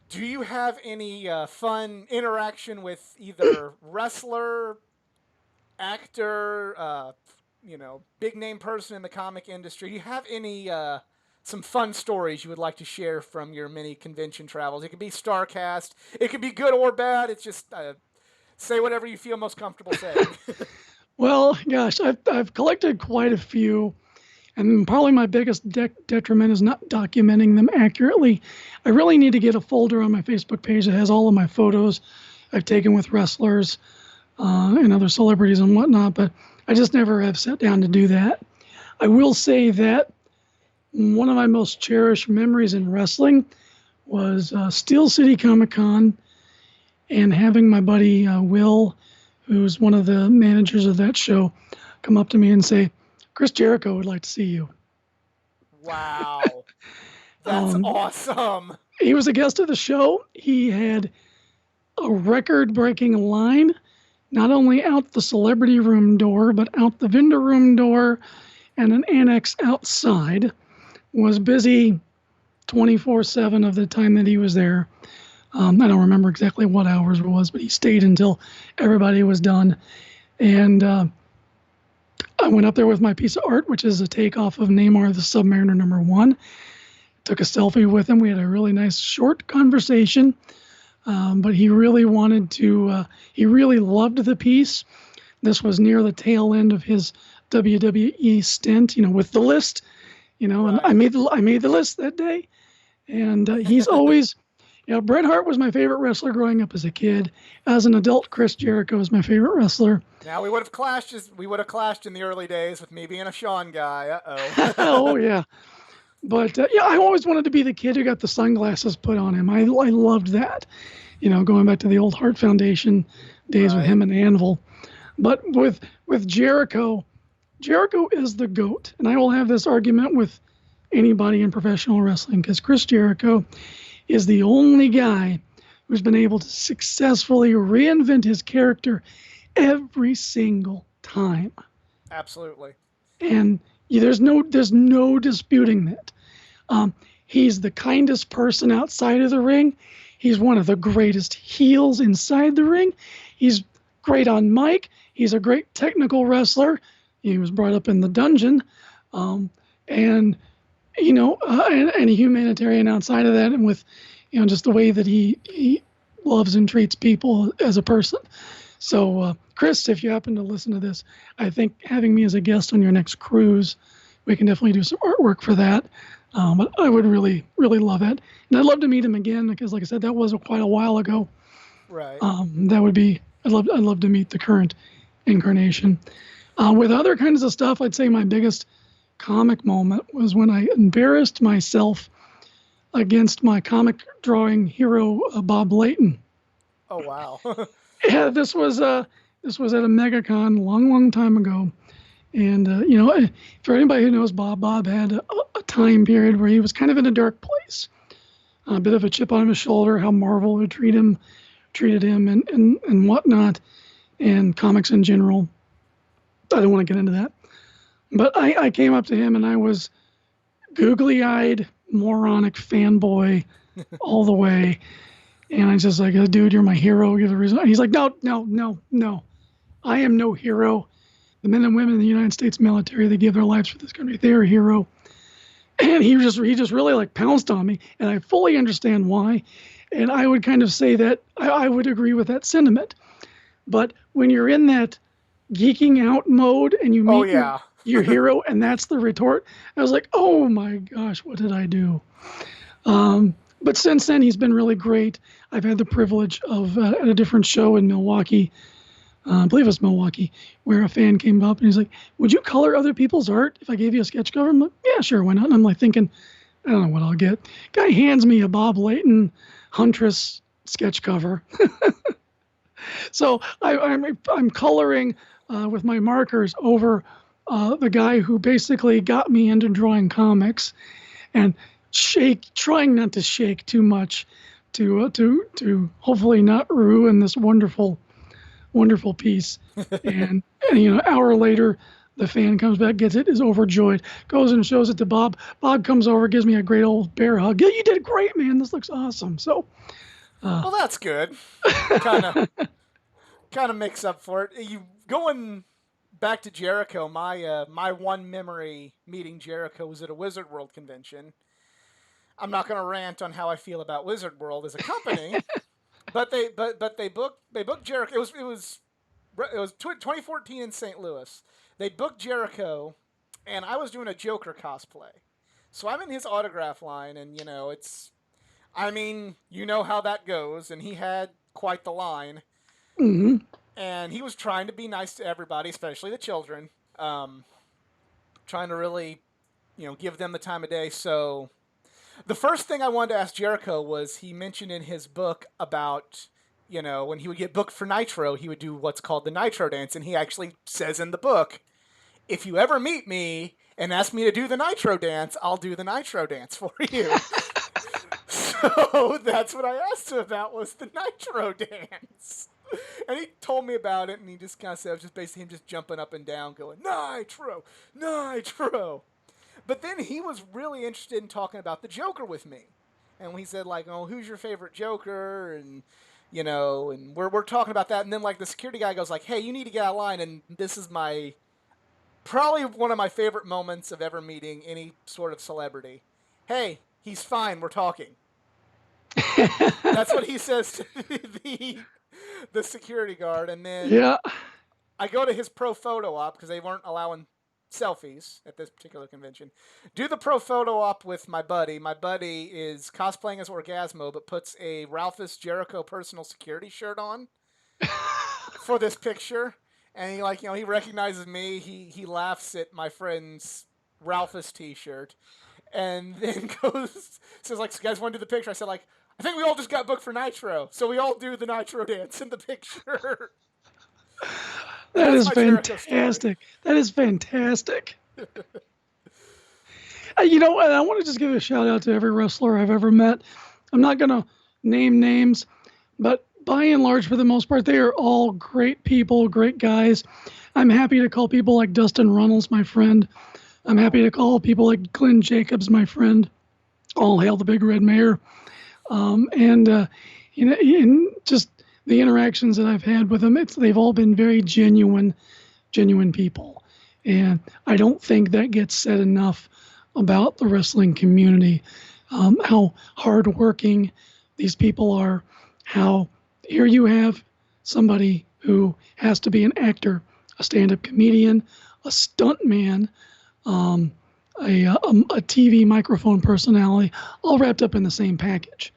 Do you have any fun interaction with either wrestler, actor, big name person in the comic industry? Do you have any some fun stories you would like to share from your many convention travels? It could be Starcast, it could be good or bad. It's just say whatever you feel most comfortable saying. Well, gosh, I've collected quite a few. And probably my biggest detriment is not documenting them accurately. I really need to get a folder on my Facebook page that has all of my photos I've taken with wrestlers and other celebrities and whatnot, but I just never have sat down to do that. I will say that one of my most cherished memories in wrestling was Steel City Comic Con, and having my buddy Will, who's one of the managers of that show, come up to me and say, Chris Jericho would like to see you. Wow. That's awesome. He was a guest of the show. He had a record-breaking line, not only out the celebrity room door, but out the vendor room door and an annex outside. Was busy 24/7 of the time that he was there. I don't remember exactly what hours it was, but he stayed until everybody was done. And I went up there with my piece of art, which is a takeoff of Namor the Submariner #1. Took a selfie with him. We had a really nice short conversation, but he really wanted to, he really loved the piece. This was near the tail end of his WWE stint, with the list, and Right. I made the list that day. And he's always, Bret Hart was my favorite wrestler growing up as a kid. As an adult, Chris Jericho is my favorite wrestler. Now we would have clashed in the early days with me being a Sean guy. Uh-oh. Oh yeah. But I always wanted to be the kid who got the sunglasses put on him. I loved that, going back to the old Hart Foundation days with him and Anvil. But with Jericho is the GOAT. And I will have this argument with anybody in professional wrestling, because Chris Jericho is the only guy who's been able to successfully reinvent his character every single time. Absolutely. And there's no disputing that. He's the kindest person outside of the ring. He's one of the greatest heels inside the ring. He's great on mic. He's a great technical wrestler. He was brought up in the dungeon. And and a humanitarian outside of that, and with, just the way that he loves and treats people as a person. So, Chris, if you happen to listen to this, I think having me as a guest on your next cruise, we can definitely do some artwork for that. But I would really, really love it. And I'd love to meet him again because, like I said, that was quite a while ago. Right. That would be, I'd love to meet the current incarnation. With other kinds of stuff, I'd say my biggest comic moment was when I embarrassed myself against my comic drawing hero, Bob Layton. Oh, wow. Yeah, this was at a MegaCon long time ago. And, for anybody who knows Bob had a time period where he was kind of in a dark place. A bit of a chip on his shoulder, how Marvel had treated him and whatnot, and comics in general. I don't want to get into that. But I came up to him and I was googly-eyed, moronic fanboy all the way. And I just like, dude, you're my hero. You're the reason. And he's like, no. I am no hero. The men and women in the United States military, they give their lives for this country. They're a hero. And he just really like pounced on me. And I fully understand why. And I would kind of say that I would agree with that sentiment. But when you're in that geeking out mode and you meet your hero and that's the retort, I was like, oh my gosh, what did I do? But since then, he's been really great. I've had the privilege of at a different show in Milwaukee, I believe it was Milwaukee, where a fan came up and he's like, would you color other people's art if I gave you a sketch cover? I'm like, yeah, sure, why not? And I'm like thinking, I don't know what I'll get. Guy hands me a Bob Layton Huntress sketch cover. So I'm coloring with my markers over the guy who basically got me into drawing comics, and trying not to shake too much to hopefully not ruin this wonderful piece. and an hour later, the fan comes back, gets it, is overjoyed, goes and shows it to Bob. Bob comes over, gives me a great old bear hug. Yeah, you did great, man. This looks awesome. So, well, that's good. Kind of makes up for it. You going back to Jericho? My one memory meeting Jericho was at a Wizard World convention. I'm not going to rant on how I feel about Wizard World as a company, but they booked Jericho. It was 2014 in St. Louis. They booked Jericho, and I was doing a Joker cosplay, so I'm in his autograph line, and you know how that goes, and he had quite the line, and he was trying to be nice to everybody, especially the children, trying to really, give them the time of day. So the first thing I wanted to ask Jericho was, he mentioned in his book about, when he would get booked for Nitro, he would do what's called the Nitro dance. And he actually says in the book, if you ever meet me and ask me to do the Nitro dance, I'll do the Nitro dance for you. So that's what I asked him about, was the Nitro dance. And he told me about it, and he just kind of said it was just basically him just jumping up and down going, Nitro, Nitro. But then he was really interested in talking about the Joker with me. And he said, like, oh, who's your favorite Joker? And, and we're talking about that. And then, like, the security guy goes, like, hey, you need to get out of line. And this is probably one of my favorite moments of ever meeting any sort of celebrity. Hey, he's fine. We're talking. That's what he says to the security guard. And then I go to his pro photo op because they weren't allowing selfies at this particular convention. Do the pro photo op with my buddy. My buddy is cosplaying as Orgasmo, but puts a Ralphus Jericho personal security shirt on for this picture. And he recognizes me. He laughs at my friend's Ralphus t-shirt, and then says, like, so you guys want to do the picture? I said, like, I think we all just got booked for Nitro, so we all do the Nitro dance in the picture. That is fantastic. That is fantastic. And I want to just give a shout out to every wrestler I've ever met. I'm not going to name names, but by and large, for the most part, they are all great people, great guys. I'm happy to call people like Dustin Runnels my friend. I'm happy to call people like Glenn Jacobs my friend. All hail the Big Red Mayor. And in just the interactions that I've had with them, they've all been very genuine people. And I don't think that gets said enough about the wrestling community, how hardworking these people are, how here you have somebody who has to be an actor, a stand-up comedian, a stunt man, um, a TV microphone personality, all wrapped up in the same package.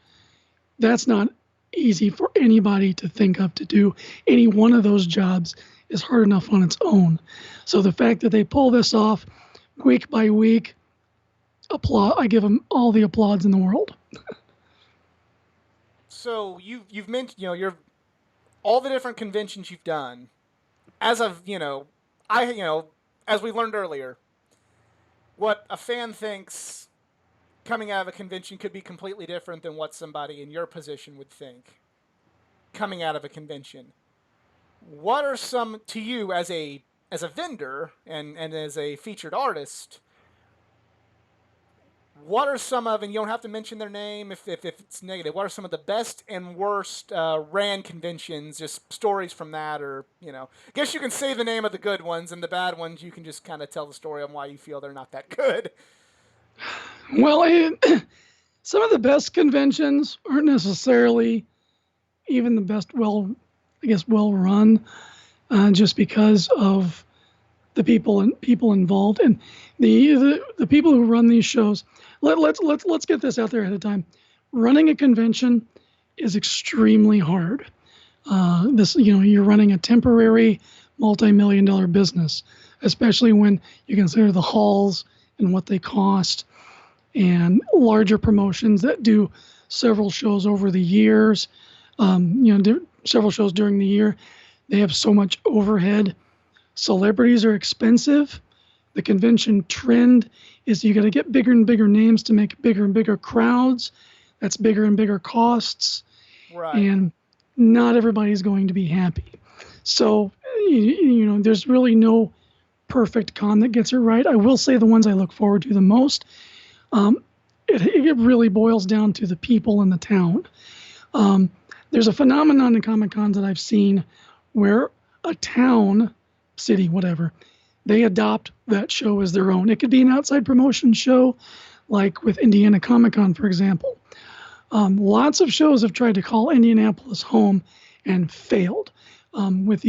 That's not easy for anybody to think of to do. Any one of those jobs is hard enough on its own. So the fact that they pull this off week by week, applaud. I give them all the applause in the world. So you've mentioned, you're all the different conventions you've done. As of, as we learned earlier, what a fan thinks coming out of a convention could be completely different than what somebody in your position would think coming out of a convention. What are some to you as a vendor and as a featured artist? What are some of, and you don't have to mention their name if it's negative, what are some of the best and worst ran conventions, just stories from that, or, I guess you can say the name of the good ones, and the bad ones you can just kind of tell the story on why you feel they're not that good. Well, some of the best conventions aren't necessarily even the best, well run, just because of the people involved and the people who run these shows. Let's get this out there ahead of time. Running a convention is extremely hard. You're running a temporary multi-million-dollar business, especially when you consider the halls and what they cost, and larger promotions that do several shows over the years, several shows during the year. They have so much overhead. Celebrities are expensive. The convention trend is you got to get bigger and bigger names to make bigger and bigger crowds. That's bigger and bigger costs. Right. And not everybody's going to be happy. So, there's really no perfect con that gets it right. I will say the ones I look forward to the most, it really boils down to the people in the town. There's a phenomenon in Comic Cons that I've seen where a town, city, whatever, they adopt that show as their own. It could be an outside promotion show, like with Indiana Comic Con, for example. Lots of shows have tried to call Indianapolis home and failed. With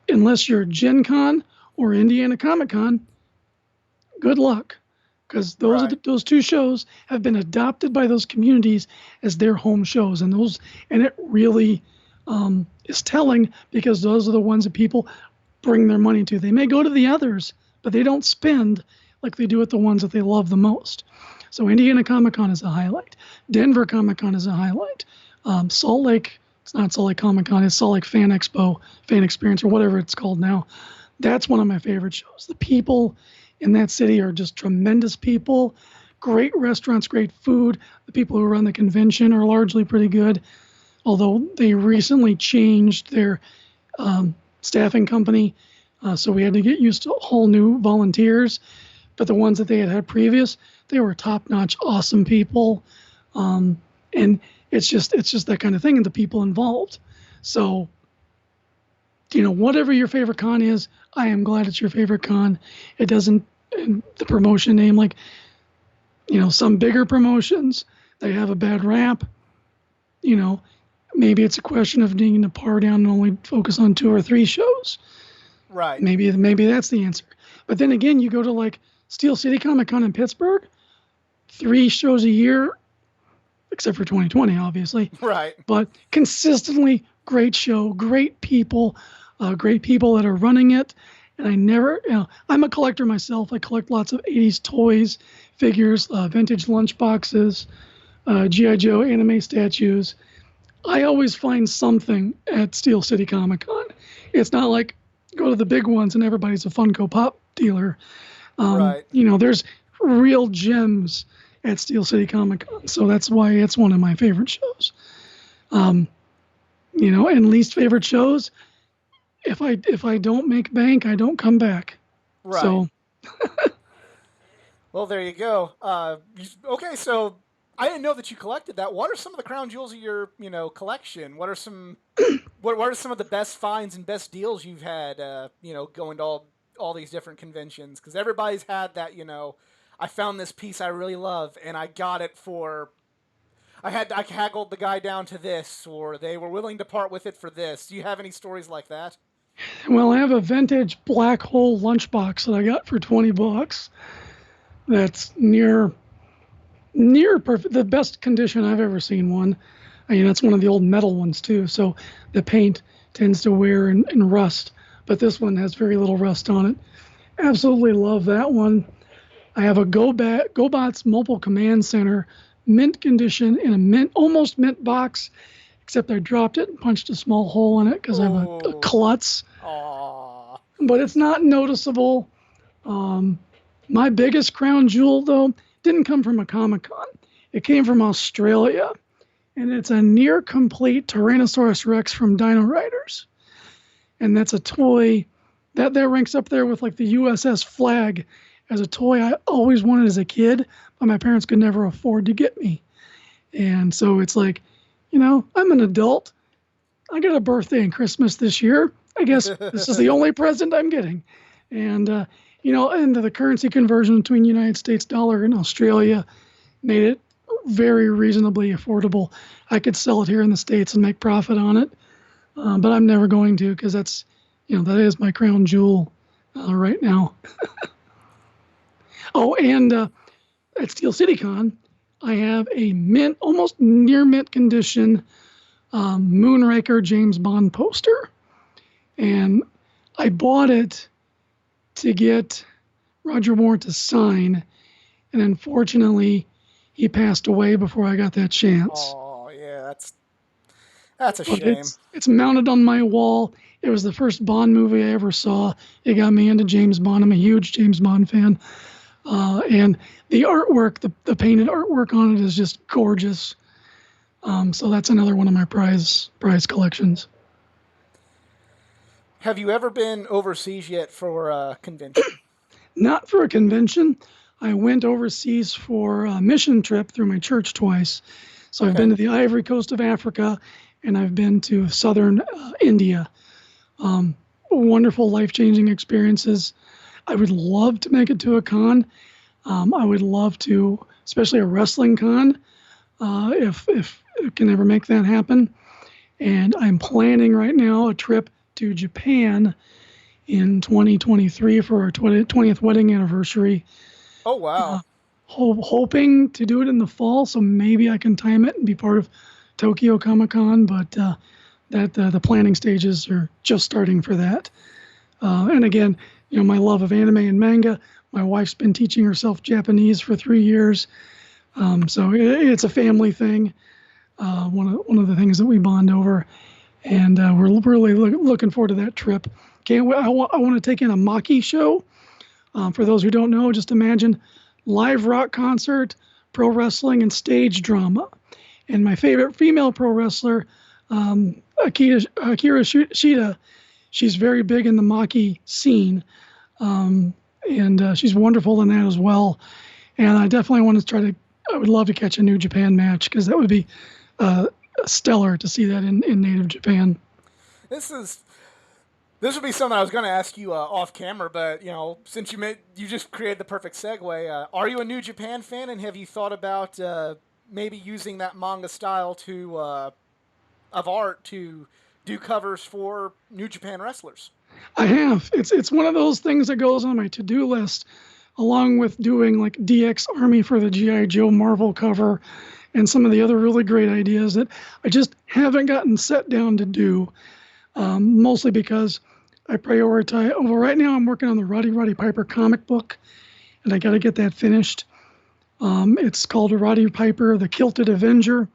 unless you're Gen Con or Indiana Comic Con, good luck, because those two shows have been adopted by those communities as their home shows, and it really is telling, because those are the ones that people bring their money to. They may go to the others, but they don't spend like they do at the ones that they love the most. So Indiana Comic Con is a highlight. Denver Comic Con is a highlight. Salt Lake, it's not Salt Lake Comic Con, it's Salt Lake Fan Expo, Fan Experience, or whatever it's called now. That's one of my favorite shows. The people in that city are just tremendous people. Great restaurants, great food. The people who run the convention are largely pretty good, although they recently changed their staffing company, so we had to get used to whole new volunteers. But the ones that they had previous, they were top-notch, awesome people, and it's just that kind of thing, and the people involved. So, whatever your favorite con is, I am glad it's your favorite con. It doesn't, the promotion name, like, some bigger promotions, they have a bad rap. Maybe it's a question of needing to par down and only focus on 2 or 3 shows. Right. Maybe that's the answer. But then again, you go to like Steel City Comic Con in Pittsburgh, 3 shows a year, except for 2020, obviously. Right. But consistently great show, great people that are running it. And I'm a collector myself. I collect lots of 80s toys, figures, vintage lunchboxes, G.I. Joe anime statues. I always find something at Steel City Comic Con. It's not like go to the big ones and everybody's a Funko Pop dealer. Right. There's real gems at Steel City Comic Con, so that's why it's one of my favorite shows. And least favorite shows, if I don't make bank, I don't come back. Right. So, well, there you go. Okay, so I didn't know that you collected that. What are some of the crown jewels of your, collection? What are some of the best finds and best deals you've had, going to all these different conventions? Because everybody's had that, I found this piece I really love, and I got it for. I haggled the guy down to this, or they were willing to part with it for this. Do you have any stories like that? Well, I have a vintage black hole lunchbox that I got for $20. That's near perfect, the best condition I've ever seen one. I mean, that's one of the old metal ones too, so the paint tends to wear and rust, but this one has very little rust on it. Absolutely love that one. I have a GoBots Mobile Command Center, mint condition in a almost mint box, except I dropped it and punched a small hole in it because I have a klutz. Aww. But it's not noticeable. My biggest crown jewel, though, didn't come from a Comic-Con. It came from Australia, and it's a near complete Tyrannosaurus Rex from Dino Riders. And that's a toy that ranks up there with like the USS Flag as a toy I always wanted as a kid, but my parents could never afford to get me. And so it's like, I'm an adult. I got a birthday and Christmas this year. I guess this is the only present I'm getting. And, and the currency conversion between United States dollar and Australia made it very reasonably affordable. I could sell it here in the States and make profit on it. But I'm never going to, because that's, that is my crown jewel right now. Oh, and at Steel City Con, I have a mint, almost near mint condition Moonraker James Bond poster. And I bought it to get Roger Moore to sign. And unfortunately, he passed away before I got that chance. Oh, yeah, that's a shame. It's mounted on my wall. It was the first Bond movie I ever saw. It got me into James Bond. I'm a huge James Bond fan. And the artwork, the painted artwork on it is just gorgeous. So that's another one of my prize collections. Have you ever been overseas yet for a convention? Not for a convention. I went overseas for a mission trip through my church twice. So I've been to the Ivory Coast of Africa, and I've been to southern India. Wonderful, life-changing experiences. I would love to make it to a con. I would love to, especially a wrestling con, if it can ever make that happen. And I'm planning right now a trip to Japan in 2023 for our 20th wedding anniversary. Oh, wow. Hoping to do it in the fall, so maybe I can time it and be part of Tokyo Comic-Con, but the planning stages are just starting for that. And again, my love of anime and manga. My wife's been teaching herself Japanese for 3 years, so it's a family thing. One of the things that we bond over, and we're really looking forward to that trip. I want to take in a Maki show. For those who don't know, just imagine live rock concert, pro wrestling, and stage drama. And my favorite female pro wrestler, Akira Shida, she's very big in the Maki scene. And she's wonderful in that as well. And I definitely want to I would love to catch a New Japan match, because that would be stellar to see that in native Japan. This would be something I was going to ask you off camera, but since you just created the perfect segue. Are you a New Japan fan, and have you thought about maybe using that manga style of art to do covers for New Japan wrestlers? I have. It's one of those things that goes on my to-do list, along with doing like DX Army for the G.I. Joe Marvel cover, and some of the other really great ideas that I just haven't gotten set down to do. Mostly because I prioritize. Well, right now I'm working on the Roddy Piper comic book, and I got to get that finished. It's called Roddy Piper, the Kilted Avenger.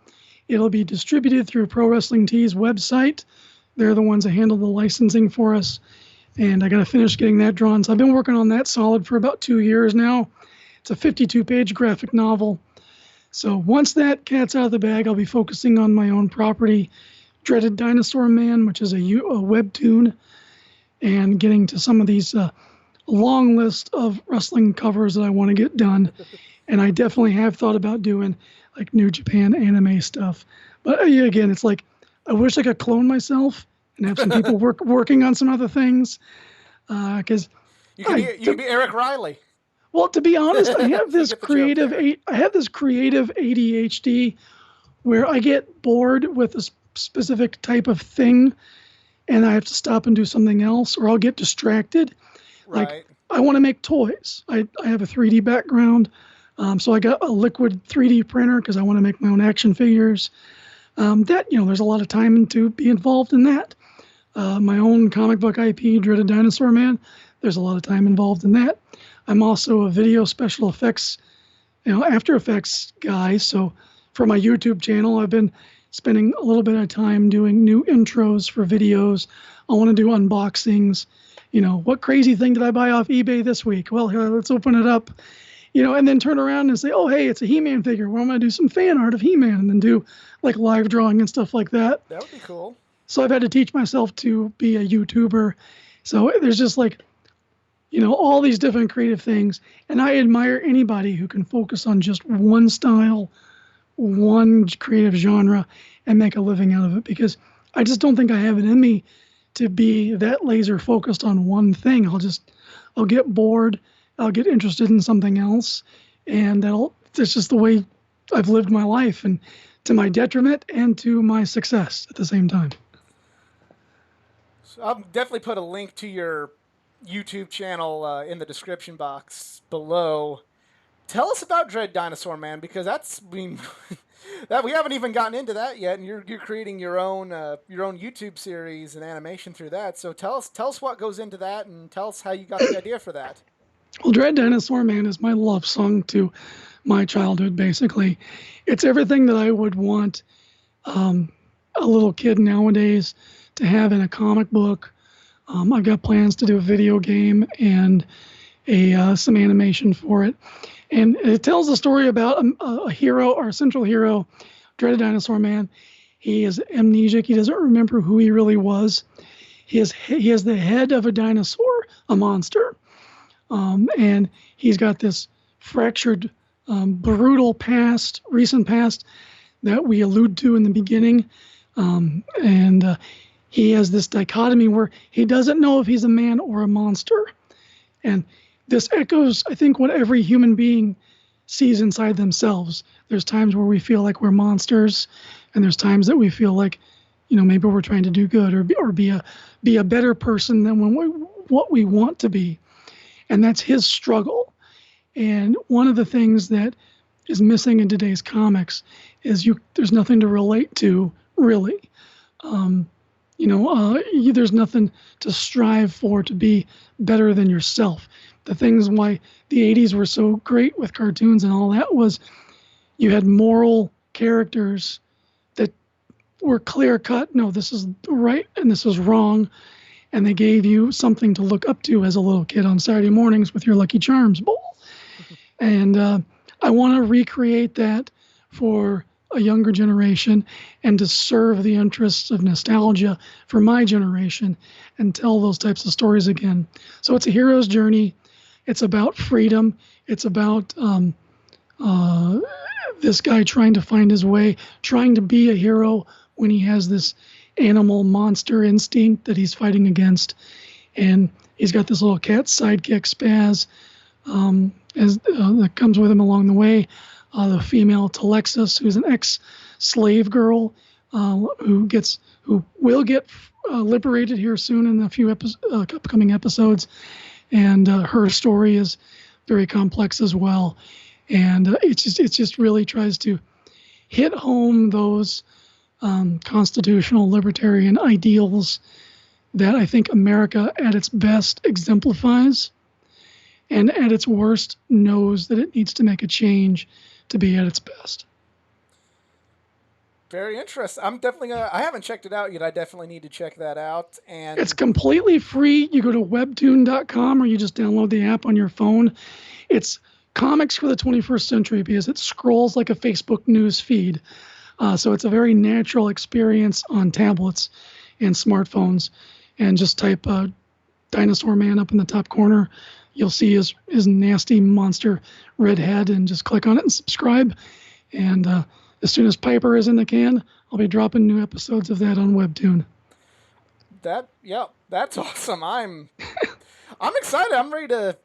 It'll be distributed through Pro Wrestling Tees website. They're the ones that handle the licensing for us, and I got to finish getting that drawn. So I've been working on that solid for about 2 years now. It's a 52-page graphic novel. So once that cat's out of the bag, I'll be focusing on my own property, Dreaded Dinosaur Man, which is a webtoon, and getting to some of these long list of wrestling covers that I want to get done. And I definitely have thought about doing like New Japan anime stuff. But yeah, again, it's like I wish I could clone myself and have some people working on some other things. Because You could be Erik Riley. well, to be honest, If you get the joke there. I have this creative ADHD where I get bored with a specific type of thing, and I have to stop and do something else, or I'll get distracted. Right. Like I want to make toys. I have a 3D background, so I got a liquid 3D printer because I want to make my own action figures. There's a lot of time to be involved in that. My own comic book IP, Dreaded Dinosaur Man. There's a lot of time involved in that. I'm also a video special effects, After Effects guy. So for my YouTube channel, I've been spending a little bit of time doing new intros for videos. I want to do unboxings. What crazy thing did I buy off eBay this week? Well, here, let's open it up. And then turn around and say, oh, hey, it's a He-Man figure. Well, I'm going to do some fan art of He-Man and then do like live drawing and stuff like that. That would be cool. So I've had to teach myself to be a YouTuber. So there's just like, all these different creative things. And I admire anybody who can focus on just one style, one creative genre, and make a living out of it. Because I just don't think I have it in me to be that laser focused on one thing. I'll get bored. I'll get interested in something else. And that's just the way I've lived my life, and to my detriment and to my success at the same time. So I'll definitely put a link to your YouTube channel in the description box below. Tell us about Dread Dinosaur Man, because that we haven't even gotten into that yet, and you're creating your own YouTube series and animation through that. So tell us what goes into that, and tell us how you got the idea for that. Well, Dread Dinosaur Man is my love song to my childhood. Basically, it's everything that I would want a little kid nowadays to have in a comic book. I've got plans to do a video game and some animation for it. And it tells a story about a hero, our central hero, Dreaded Dinosaur Man. He is amnesic. He doesn't remember who he really was. He has the head of a dinosaur, a monster. And he's got this fractured, brutal recent past that we allude to in the beginning. He has this dichotomy where he doesn't know if he's a man or a monster. And this echoes, I think, what every human being sees inside themselves. There's times where we feel like we're monsters, and there's times that we feel like, maybe we're trying to do good or be a better person than what we want to be. And that's his struggle. And one of the things that is missing in today's comics is there's nothing to relate to, really. There's nothing to strive for to be better than yourself. The things why the 80s were so great with cartoons and all that was you had moral characters that were clear cut. No, this is right and this is wrong. And they gave you something to look up to as a little kid on Saturday mornings with your Lucky Charms bowl. And I want to recreate that for a younger generation and to serve the interests of nostalgia for my generation and tell those types of stories again. So it's a hero's journey. It's about freedom. It's about this guy trying to find his way, trying to be a hero when he has this animal monster instinct that he's fighting against. And he's got this little cat sidekick, Spaz, that comes with him along the way. The female Telexis, who's an ex-slave girl who will get liberated here soon in a few upcoming episodes, and her story is very complex as well. And it just really tries to hit home those constitutional libertarian ideals that I think America at its best exemplifies, and at its worst knows that it needs to make a change to be at its best. Very interesting. I'm definitely I haven't checked it out yet. I definitely need to check that out. And it's completely free. You go to webtoon.com or you just download the app on your phone. It's comics for the 21st century because it scrolls like a Facebook news feed. So it's a very natural experience on tablets and smartphones. And just type Dinosaur Man up in the top corner. you'll see his nasty monster red head, and just click on it and subscribe. And as soon as Piper is in the can, I'll be dropping new episodes of that on Webtoon. That's awesome. I'm excited. I'm ready to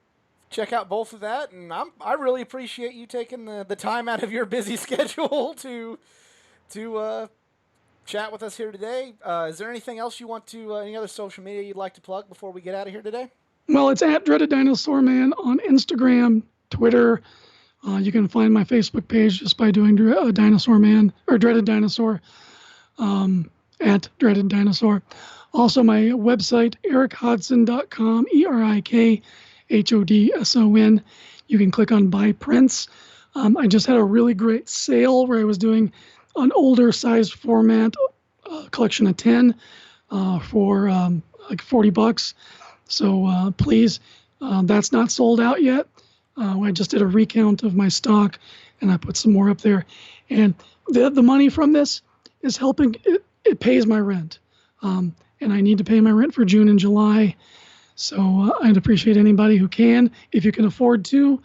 check out both of that, and I really appreciate you taking the time out of your busy schedule to chat with us here today. Is there anything else you want to any other social media you'd like to plug before we get out of here today? Well, it's at Dreaded Dinosaur Man on Instagram, Twitter. You can find my Facebook page just by doing Dinosaur Man or Dreaded Dinosaur at Dreaded Dinosaur. Also, my website, erikhodson.com, ERIKHODSON. You can click on Buy Prints. I just had a really great sale where I was doing an older size format collection of 10 for like $40. So please, that's not sold out yet. I just did a recount of my stock, and I put some more up there. And the money from this is helping. It pays my rent, and I need to pay my rent for June and July. So I'd appreciate anybody who can, if you can afford to,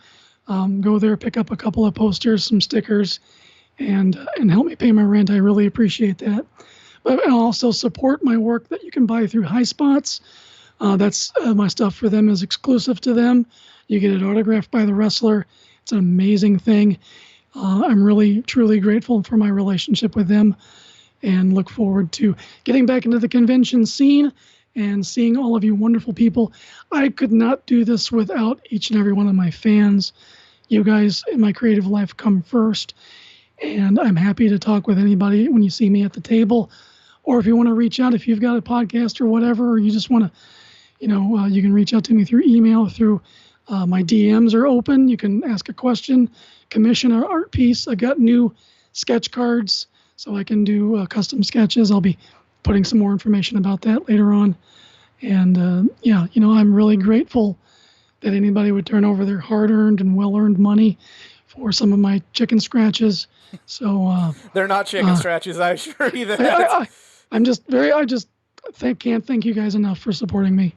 go there, pick up a couple of posters, some stickers, and help me pay my rent. I really appreciate that. But also support my work that you can buy through Highspots. That's my stuff for them is exclusive to them. You get it autographed by the wrestler. It's an amazing thing. I'm really, truly grateful for my relationship with them, and look forward to getting back into the convention scene and seeing all of you wonderful people. I could not do this without each and every one of my fans. You guys in my creative life come first, and I'm happy to talk with anybody when you see me at the table, or if you want to reach out, if you've got a podcast or whatever, or you just want to, you can reach out to me through email, through my DMs are open. You can ask a question, commission an art piece. I got new sketch cards, so I can do custom sketches. I'll be putting some more information about that later on. And I'm really grateful that anybody would turn over their hard-earned and well-earned money for some of my chicken scratches. So they're not chicken scratches, I assure you that. I just can't thank you guys enough for supporting me.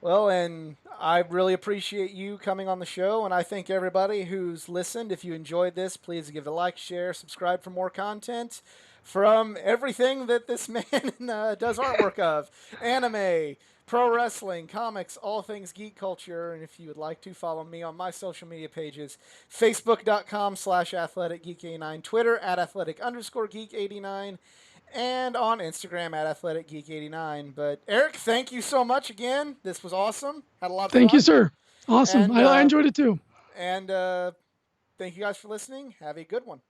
Well, and I really appreciate you coming on the show, and I thank everybody who's listened. If you enjoyed this, please give it a like, share, subscribe for more content from everything that this man does artwork of. Anime, pro wrestling, comics, all things geek culture. And if you would like to, follow me on my social media pages, facebook.com/athleticgeek89, Twitter @athletic_geek89, and on Instagram @athleticgeek89. But Erik, thank you so much again. This was awesome. Had a lot of fun. Thank you, sir. Awesome. And, I enjoyed it too. And thank you guys for listening. Have a good one.